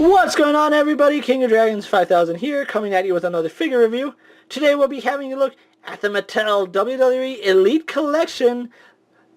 What's going on, everybody? King of Dragons 5000 here, coming at you with another figure review. Today we'll be having a look at the Mattel WWE Elite Collection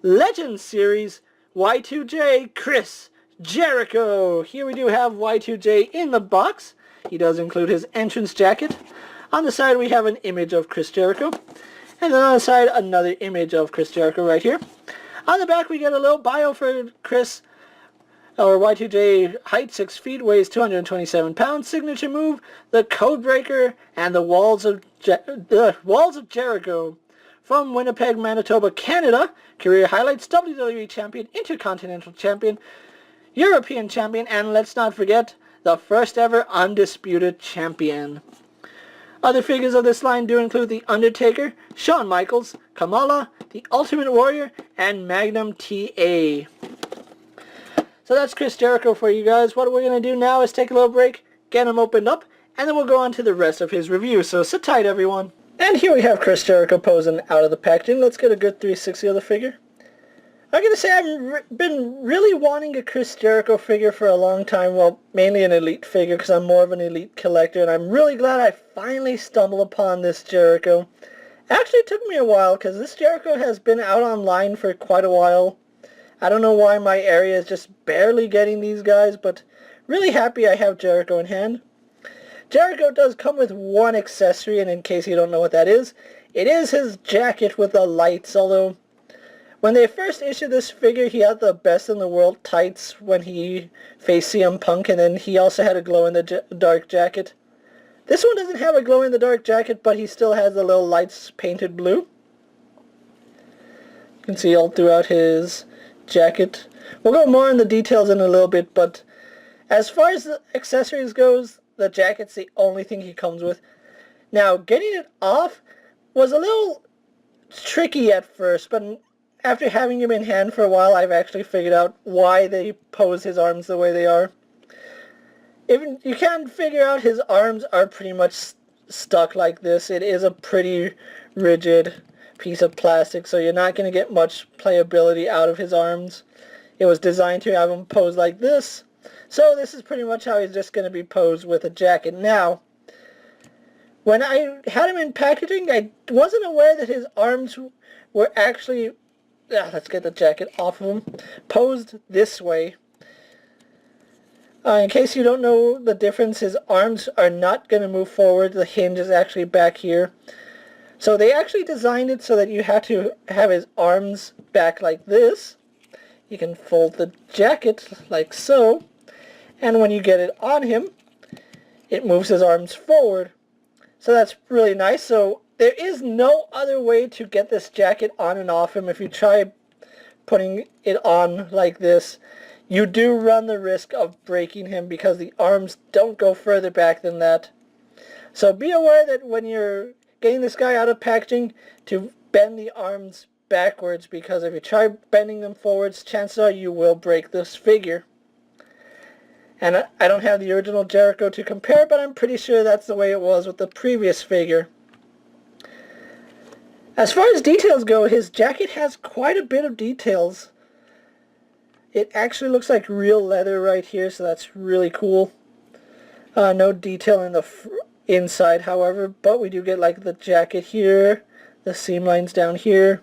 Legends Series Y2J Chris Jericho. Here we do have Y2J in the box. He does include his entrance jacket. On the side we have an image of Chris Jericho. And then on the side another image of Chris Jericho right here. On the back we get a little bio for Chris. Our Y2J, height 6 feet, weighs 227 pounds, signature move, the Codebreaker, and the Walls of Jericho. From Winnipeg, Manitoba, Canada, career highlights: WWE Champion, Intercontinental Champion, European Champion, and let's not forget, the first ever Undisputed Champion. Other figures of this line do include The Undertaker, Shawn Michaels, Kamala, The Ultimate Warrior, and Magnum TA. So that's Chris Jericho for you guys. What we're going to do now is take a little break, get him opened up, and then we'll go on to the rest of his review. So sit tight, everyone. And here we have Chris Jericho posing out of the packaging. Let's get a good 360 of the figure. I'm going to say I've been really wanting a Chris Jericho figure for a long time. Well, mainly an Elite figure because I'm more of an Elite collector. And I'm really glad I finally stumbled upon this Jericho. Actually, it took me a while because this Jericho has been out online for quite a while. I don't know why my area is just barely getting these guys, but really happy I have Jericho in hand. Jericho does come with one accessory, and in case you don't know what that is, it is his jacket with the lights, although when they first issued this figure, he had the Best in the World tights when he faced CM Punk, and then he also had a glow-in-the-dark jacket. This one doesn't have a glow-in-the-dark jacket, but he still has the little lights painted blue. You can see all throughout his jacket. We'll go more into the details in a little bit, but as far as the accessories goes, the jacket's the only thing he comes with. Now, getting it off was a little tricky at first, but after having him in hand for a while, I've actually figured out why they pose his arms the way they are. If you can't figure out, his arms are pretty much stuck like this. It is a pretty rigid piece of plastic, so you're not going to get much playability out of his arms. It was designed to have him pose like this, so this is pretty much how he's just going to be posed with a jacket. Now, when I had him in packaging, I wasn't aware that his arms were actually, let's get the jacket off of him, posed this way. In case you don't know the difference, his arms are not going to move forward. The hinge is actually back here. So they actually designed it so that you have to have his arms back like this. You can fold the jacket like so. And when you get it on him, it moves his arms forward. So that's really nice. So there is no other way to get this jacket on and off him. If you try putting it on like this, you do run the risk of breaking him because the arms don't go further back than that. So be aware that when you're getting this guy out of packaging, to bend the arms backwards, because if you try bending them forwards, chances are you will break this figure. And I don't have the original Jericho to compare, but I'm pretty sure that's the way it was with the previous figure. As far as details go, his jacket has quite a bit of details. It actually looks like real leather right here, so that's really cool. No detail in the inside, however, but we do get like the jacket here, the seam lines down here.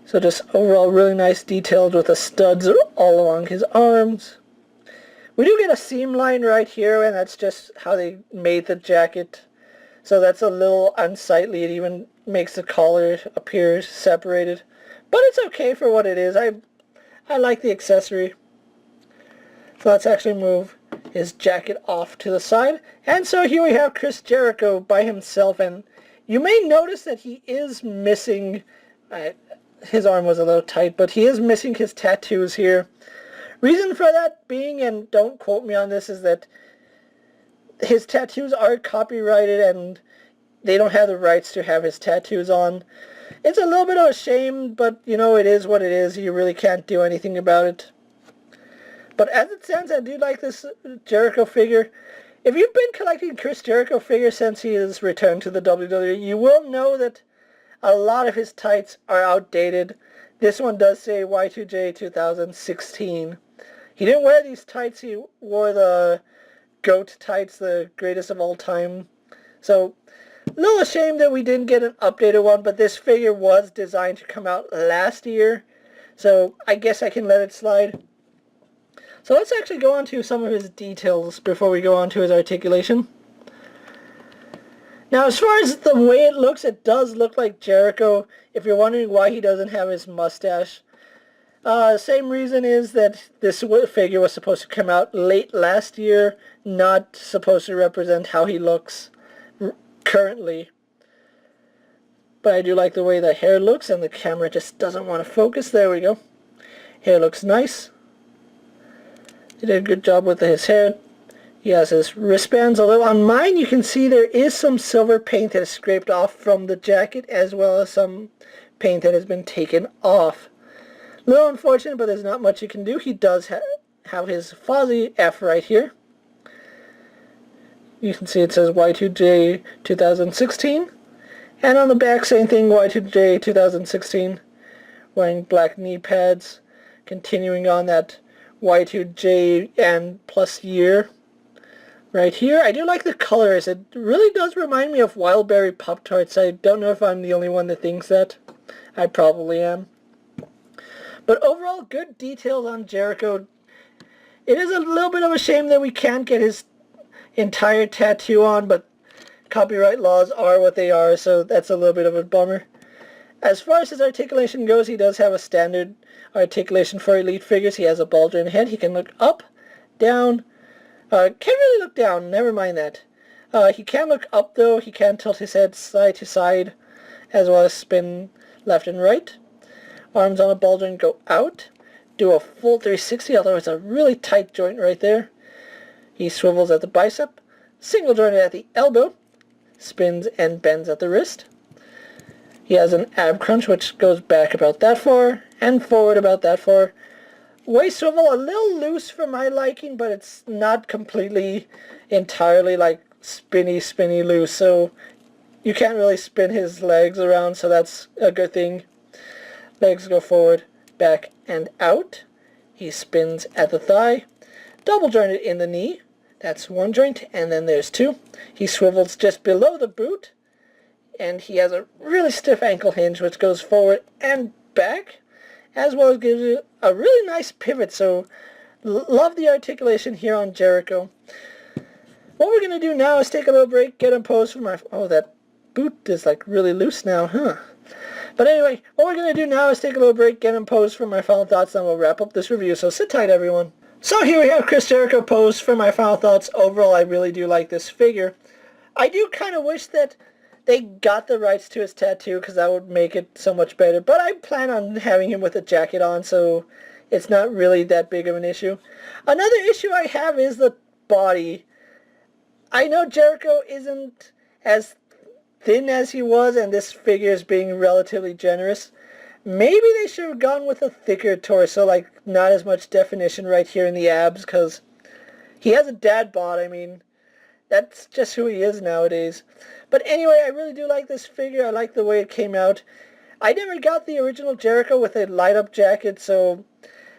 So just overall really nice detailed with the studs all along his arms. We do get a seam line right here, and that's just how they made the jacket. So that's a little unsightly. It even makes the collar appear separated. But it's okay for what it is. I like the accessory. So let's actually move his jacket off to the side. And so here we have Chris Jericho by himself, and you may notice that he is missing, his arm was a little tight, but he is missing his tattoos here. Reason for that being, and don't quote me on this, is that his tattoos are copyrighted and they don't have the rights to have his tattoos on. It's a little bit of a shame, but you know, it is what it is. You really can't do anything about it. But as it stands, I do like this Jericho figure. If you've been collecting Chris Jericho figures since he has returned to the WWE, you will know that a lot of his tights are outdated. This one does say Y2J 2016. He didn't wear these tights, he wore the GOAT tights, the greatest of all time. So, a little ashamed that we didn't get an updated one, but this figure was designed to come out last year, so I guess I can let it slide. So let's actually go on to some of his details before we go on to his articulation. Now, as far as the way it looks, it does look like Jericho. If you're wondering why he doesn't have his mustache, same reason is that this figure was supposed to come out late last year, not supposed to represent how he looks currently. But I do like the way the hair looks, and the camera just doesn't want to focus. There we go. Hair looks nice. He did a good job with his hair. He has his wristbands, although on mine you can see there is some silver paint that is scraped off from the jacket, as well as some paint that has been taken off. A little unfortunate, but there's not much you can do. He does have his Fozzy F right here. You can see it says Y2J 2016. And on the back, same thing, Y2J 2016. Wearing black knee pads. Continuing on that Y2J and plus year. Right here, I do like the colors. It really does remind me of Wildberry Pop-Tarts. I don't know if I'm the only one that thinks that. I probably am. But overall, good details on Jericho. It is a little bit of a shame that we can't get his entire tattoo on, but copyright laws are what they are, so that's a little bit of a bummer. As far as his articulation goes, he does have a standard articulation for elite figures. He has a ball-jointed head. He can look up, down. Can't really look down, never mind that. He can look up though. He can tilt his head side to side, as well as spin left and right. Arms on a ball joint go out. Do a full 360, although it's a really tight joint right there. He swivels at the bicep, single jointed at the elbow, spins and bends at the wrist. He has an ab crunch which goes back about that far, and forward about that far. Waist swivel a little loose for my liking, but it's not completely entirely like spinny loose, so you can't really spin his legs around, so that's a good thing. Legs go forward, back, and out. He spins at the thigh. Double jointed in the knee. That's one joint, and then there's two. He swivels just below the boot, and he has a really stiff ankle hinge which goes forward and back, as well as gives you a really nice pivot, so love the articulation here on Jericho. What we're going to do now is take a little break, get him posed for my... Oh, that boot is like really loose now, huh? But anyway, what we're going to do now is take a little break, get him posed for my final thoughts, then we'll wrap up this review, so sit tight everyone. So here we have Chris Jericho posed for my final thoughts. Overall, I really do like this figure. I do kind of wish that they got the rights to his tattoo, because that would make it so much better, but I plan on having him with a jacket on, so it's not really that big of an issue. Another issue I have is the body. I know Jericho isn't as thin as he was, and this figure is being relatively generous. Maybe they should have gone with a thicker torso, like not as much definition right here in the abs, because he has a dad bod. I mean, that's just who he is nowadays. But anyway, I really do like this figure. I like the way it came out. I never got the original Jericho with a light-up jacket, so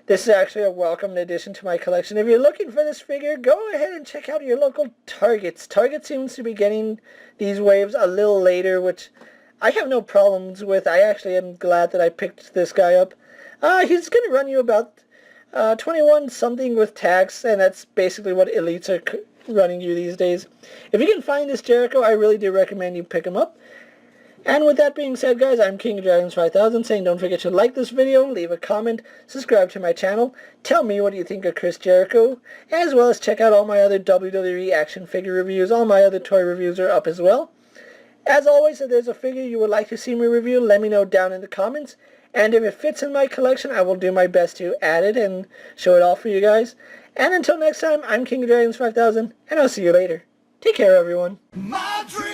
this is actually a welcomed addition to my collection. If you're looking for this figure, go ahead and check out your local Targets. Target seems to be getting these waves a little later, which I have no problems with. I actually am glad that I picked this guy up. He's going to run you about 21 something with tax, and that's basically what elites are running you these days. If you can find this Jericho, I really do recommend you pick him up. And with that being said, guys, I'm KingofDragons 5000 saying don't forget to like this video, leave a comment, subscribe to my channel, tell me what you think of Chris Jericho, as well as check out all my other WWE action figure reviews. All my other toy reviews are up as well. As always, if there's a figure you would like to see me review, let me know down in the comments. And if it fits in my collection, I will do my best to add it and show it off for you guys. And until next time, I'm KingofDragons 5000, and I'll see you later. Take care, everyone. My dream.